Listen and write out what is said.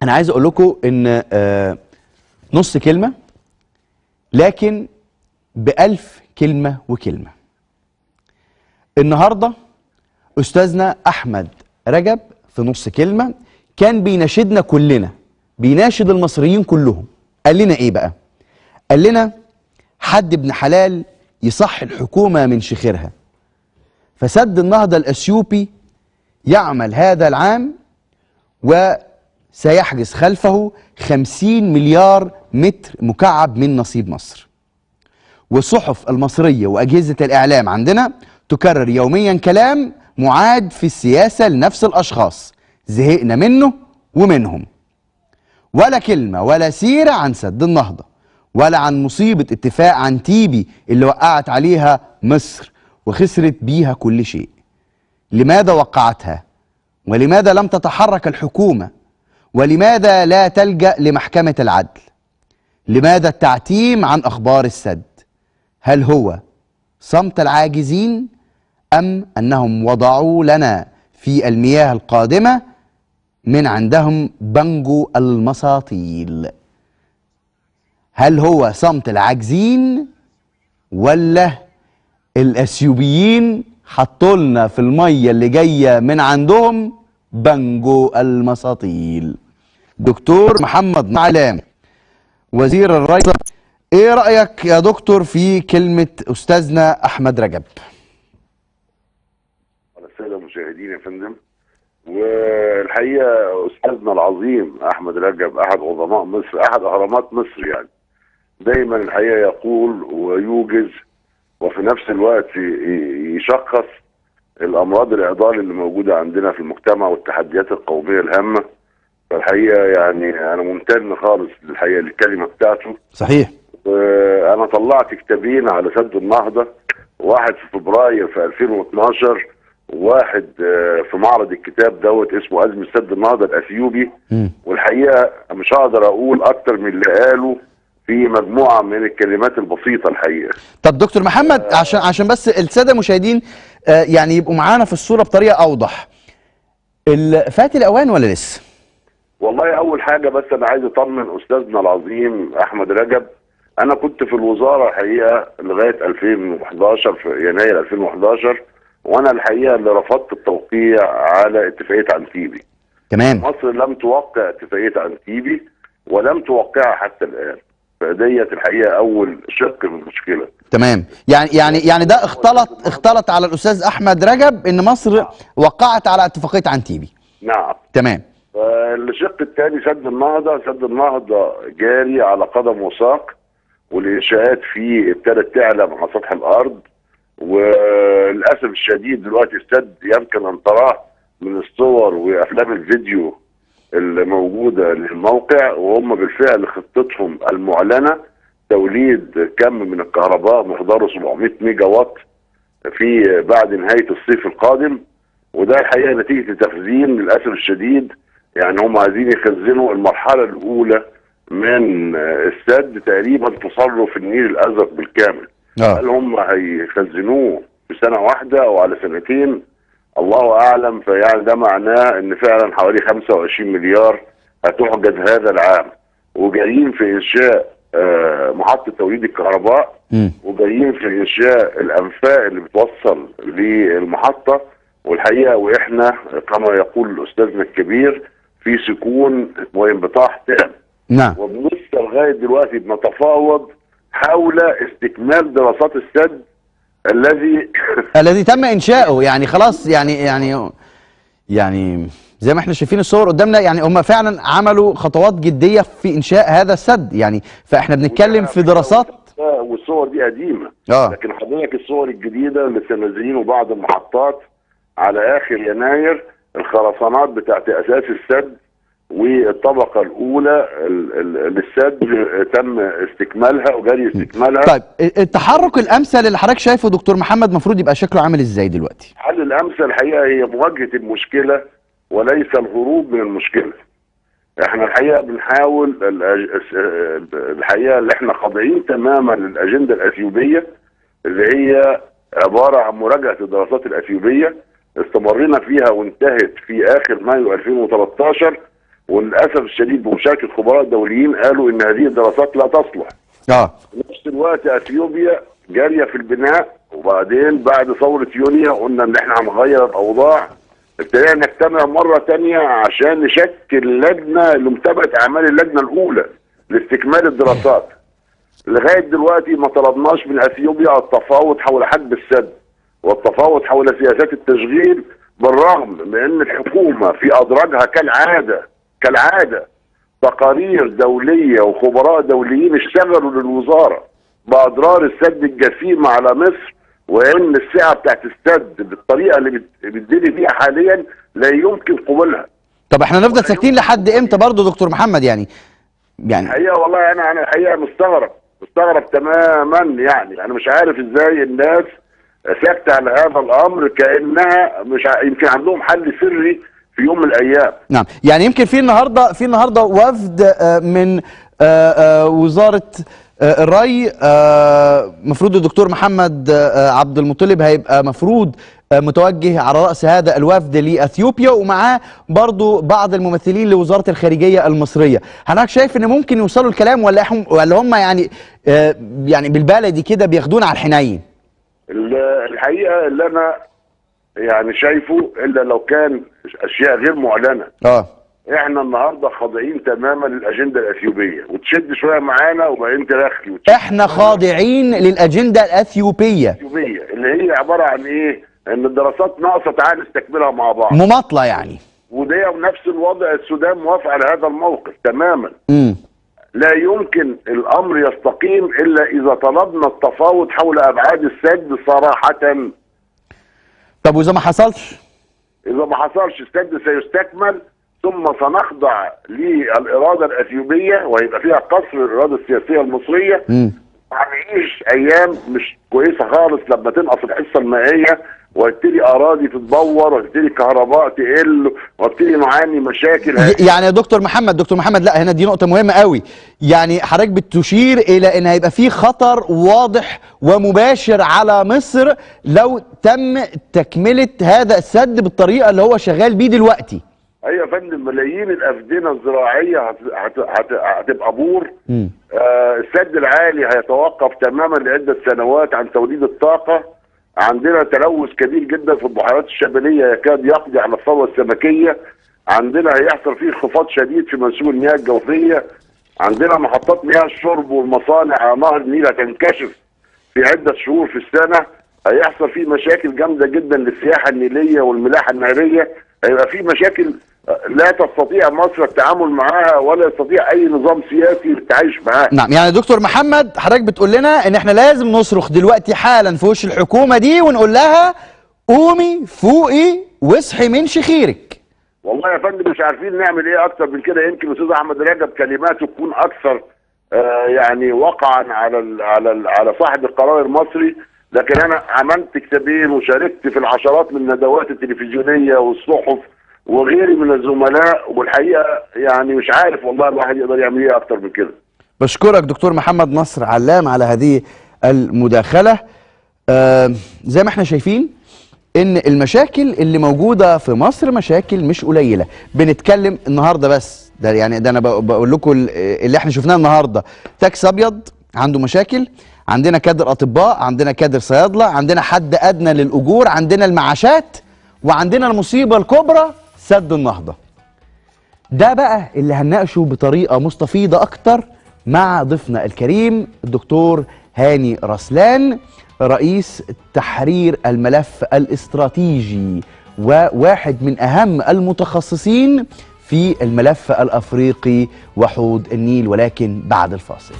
انا عايز اقول لكم ان نص كلمه لكن ب1000 كلمه وكلمه. النهارده استاذنا احمد رجب في نص كلمه كان بيناشدنا كلنا، بيناشد المصريين كلهم. قال لنا ايه بقى؟ قال لنا حد ابن حلال يصح الحكومه من شخيرها، فسد النهضه الاثيوبي يعمل هذا العام وسيحجز خلفه 50 مليار متر مكعب من نصيب مصر. والصحف المصرية وأجهزة الإعلام عندنا تكرر يوميا كلام معاد في السياسة لنفس الأشخاص، زهقنا منه ومنهم. ولا كلمة ولا سيرة عن سد النهضة، ولا عن مصيبة اتفاق عن تيبي اللي وقعت عليها مصر وخسرت بيها كل شيء. لماذا وقعتها؟ ولماذا لم تتحرك الحكومة؟ ولماذا لا تلجأ لمحكمة العدل؟ لماذا التعتيم عن أخبار السد؟ هل هو صمت العاجزين أم أنهم وضعوا لنا في المياه القادمة من عندهم بنجو المساطيل؟ هل هو صمت العاجزين ولا الأثيوبيين حطوا لنا في المية اللي جاية من عندهم بنجو المساطيل؟ دكتور محمد معلم وزير الري، ايه رأيك يا دكتور في كلمة استاذنا احمد رجب؟ على السادة المشاهدين يا فندم، والحقيقة استاذنا العظيم احمد رجب احد عظماء مصر، احد اهرامات مصر، يعني دايما الحقيقة يقول ويوجز وفي نفس الوقت يشخص الامراض العضال اللي موجودة عندنا في المجتمع والتحديات القومية الهامة. فالحقيقة يعني انا ممتن خالص للحقيقة للكلمة بتاعته. صحيح. انا طلعت كتابين على سد النهضة، واحد في فبراير في 2012 وواحد في معرض الكتاب دوت اسمه أزمة سد النهضة الأثيوبي. والحقيقة مش هقدر أقول أكتر من اللي قاله في مجموعة من الكلمات البسيطة الحقيقة. طب دكتور محمد عشان بس السادة المشاهدين يعني يبقوا معانا في الصورة بطريقة أوضح، فات الأوان ولا لسه؟ والله أول حاجة بس أنا عايز أطمن أستاذنا العظيم أحمد رجب. أنا كنت في الوزارة الحقيقة لغاية 2011 في يناير 2011، وانا الحقيقه اللي رفضت التوقيع على اتفاقيه انتيبي. تمام. مصر لم توقع اتفاقيه انتيبي ولم توقعها حتى الان، فديت الحقيقه اول شق من المشكله. تمام. يعني ده اختلط على الاستاذ احمد رجب ان مصر وقعت على اتفاقيه انتيبي. نعم. تمام. الشق الثاني سد النهضه، سد النهضه جاري على قدم وساق، والانشاءات فيه ابتدت تعلى على سطح الارض، وللاسف الشديد دلوقتي السد يمكن ان تراه من الصور وافلام الفيديو اللي موجوده للموقع، وهم بالفعل خطتهم المعلنه توليد كم من الكهرباء مقداره 700 ميجا وات في بعد نهايه الصيف القادم. وده الحقيقه نتيجه تخزين للاسف الشديد، يعني هم عايزين يخزنوا المرحله الاولى من السد تقريبا تصرف النيل الازرق بالكامل. هل هم هيخزنوه في سنة واحدة او على سنتين؟ الله اعلم. فيعني ده معناه ان فعلا حوالي 25 مليار هتحجز هذا العام، وجايين في انشاء محطة توليد الكهرباء، وجايين في انشاء الانفاق اللي بتوصل للمحطة. والحقيقة واحنا كما يقول استاذنا الكبير في سكون وانبطاح تام. نعم. وبنص لغاية دلوقتي بنتفاوض حول استكمال دراسات السد الذي تم انشاؤه. يعني خلاص يعني زي ما احنا شايفين الصور قدامنا، يعني هم فعلا عملوا خطوات جديه في انشاء هذا السد، يعني فاحنا بنتكلم في دراسات. والصور دي قديمه. لكن حضرتك الصور الجديده اللي نازلين بعض المحطات على اخر يناير، الخرسانات بتاعت اساس السد والطبقة الأولى للسد تم استكمالها وجاري استكمالها. طيب التحرك الأمثل اللي حضرتك شايفه دكتور محمد المفروض يبقى شكله عامل إزاي دلوقتي؟ الحل الأمثل الحقيقة هي مواجهة المشكلة وليس الهروب من المشكلة. احنا الحقيقة بنحاول الحقيقة اللي احنا خاضعين تماما للأجندة الأثيوبية اللي هي عبارة عن مراجعة الدراسات الأثيوبية، استمرينا فيها وانتهت في آخر مايو 2013. وللاسف الشديد بمشاركه خبراء دوليين قالوا ان هذه الدراسات لا تصلح. في نفس الوقت اثيوبيا جاريه في البناء، وبعدين بعد ثوره يونيو قلنا ان احنا هنغير الاوضاع، ابتدينا نجتمع مره ثانيه عشان نشكل لجنه لمتابعه اعمال اللجنه الاولى لاستكمال الدراسات. لغايه دلوقتي ما طلبناش من اثيوبيا التفاوض حول حجب السد والتفاوض حول سياسات التشغيل، بالرغم من ان الحكومه في ادراجها كالعاده تقارير دوليه وخبراء دوليين اشتغلوا للوزاره باضرار السد الجسيمه على مصر، وان السعه بتاعت السد بالطريقه اللي بتدير فيها حاليا لا يمكن قبولها. طب احنا نفضل ساكتين لحد امتى برضه دكتور محمد؟ يعني الحقيقه والله انا الحقيقه مستغرب تماما. يعني انا مش عارف ازاي الناس ساكته على هذا الامر كانها مش يمكن عندهم حل سري في يوم من الايام. نعم، يعني يمكن في النهارده وفد من وزاره الري، مفروض الدكتور محمد عبد المطلب هيبقى مفروض متوجه على رأس هذا الوفد لأثيوبيا، ومعاه برضو بعض الممثلين لوزارة الخارجية المصرية. حضرتك شايف ان ممكن يوصلوا الكلام ولا هم يعني بالبلدي كده بياخدونا على الحنين؟ الحقيقة اللي انا يعني شايفه الا لو كان اشياء غير معلنة. احنا النهارده خاضعين تماما للاجنده الاثيوبيه، وتشد شويه معانا وبعدين ترخي. احنا خاضعين للاجنده الاثيوبيه اللي هي عباره عن ايه؟ ان الدراسات ناقصه، تعال نستكملها مع بعض. مماطله يعني. ودي نفس الوضع، السودان موافق على هذا الموقف تماما. لا يمكن الامر يستقيم الا اذا طلبنا التفاوض حول ابعاد السد صراحه. طب واذا ما حصلش؟ اذا ما حصلش السد سيستكمل، ثم سنخضع للاراده الاثيوبيه وهيبقى فيها قصر الاراده السياسيه المصريه. هنعيش ايام مش كويسه خالص لما تنقص الحصه المائيه ويبتدي اراضي تتدور ويبتدي كهرباء تقل ويبتدي نعاني مشاكل. يعني يا دكتور محمد لا، هنا دي نقطه مهمه قوي. يعني حضرتك بتشير الى ان هيبقى في خطر واضح ومباشر على مصر لو تم تكمله هذا السد بالطريقه اللي هو شغال بيه دلوقتي. ايوه يا فندم، ملايين الافدنه الزراعيه هتبقى بور. السد العالي هيتوقف تماما لعده سنوات عن توليد الطاقه. عندنا تلوث كبير جدا في البحيرات الشماليه يكاد يقضي على الثروه السمكيه. عندنا هيحصل فيه انخفاض شديد في منسوب المياه الجوفيه. عندنا محطات مياه الشرب والمصانع على نهر النيل هتنكشف في عده شهور في السنه. هيحصل فيه مشاكل جامده جدا للسياحه النيليه والملاحه النهريه. هيبقى فيه مشاكل لا تستطيع مصر التعامل معها ولا يستطيع اي نظام سياسي التعايش معها. نعم، يعني دكتور محمد حضرتك بتقول لنا ان احنا لازم نصرخ دلوقتي حالا في وش الحكومه دي ونقول لها قومي فوقي واصحي من شخيرك. والله يا فندم مش عارفين نعمل ايه اكتر من كده. يمكن الاستاذ احمد رجب كلماته تكون اكثر يعني وقعا على صاحب القرار المصري، لكن انا عملت كتابين وشاركت في العشرات من الندوات التلفزيونيه والصحف وغيري من الزملاء، والحقيقه يعني مش عارف والله الواحد يقدر يعمل ايه اكتر من كده. بشكرك دكتور محمد نصر علام على هذه المداخله. زي ما احنا شايفين ان المشاكل اللي موجوده في مصر مشاكل مش قليله. بنتكلم النهارده بس ده، يعني ده انا بقول لكم اللي احنا شفناه النهارده. تاكس ابيض عنده مشاكل، عندنا كادر اطباء، عندنا كادر صيادله، عندنا حد ادنى للاجور، عندنا المعاشات، وعندنا المصيبه الكبرى سد النهضه. ده بقى اللي هنناقشه بطريقه مستفيضه اكتر مع ضيفنا الكريم الدكتور هاني رسلان، رئيس تحرير الملف الاستراتيجي وواحد من اهم المتخصصين في الملف الافريقي وحوض النيل، ولكن بعد الفاصل.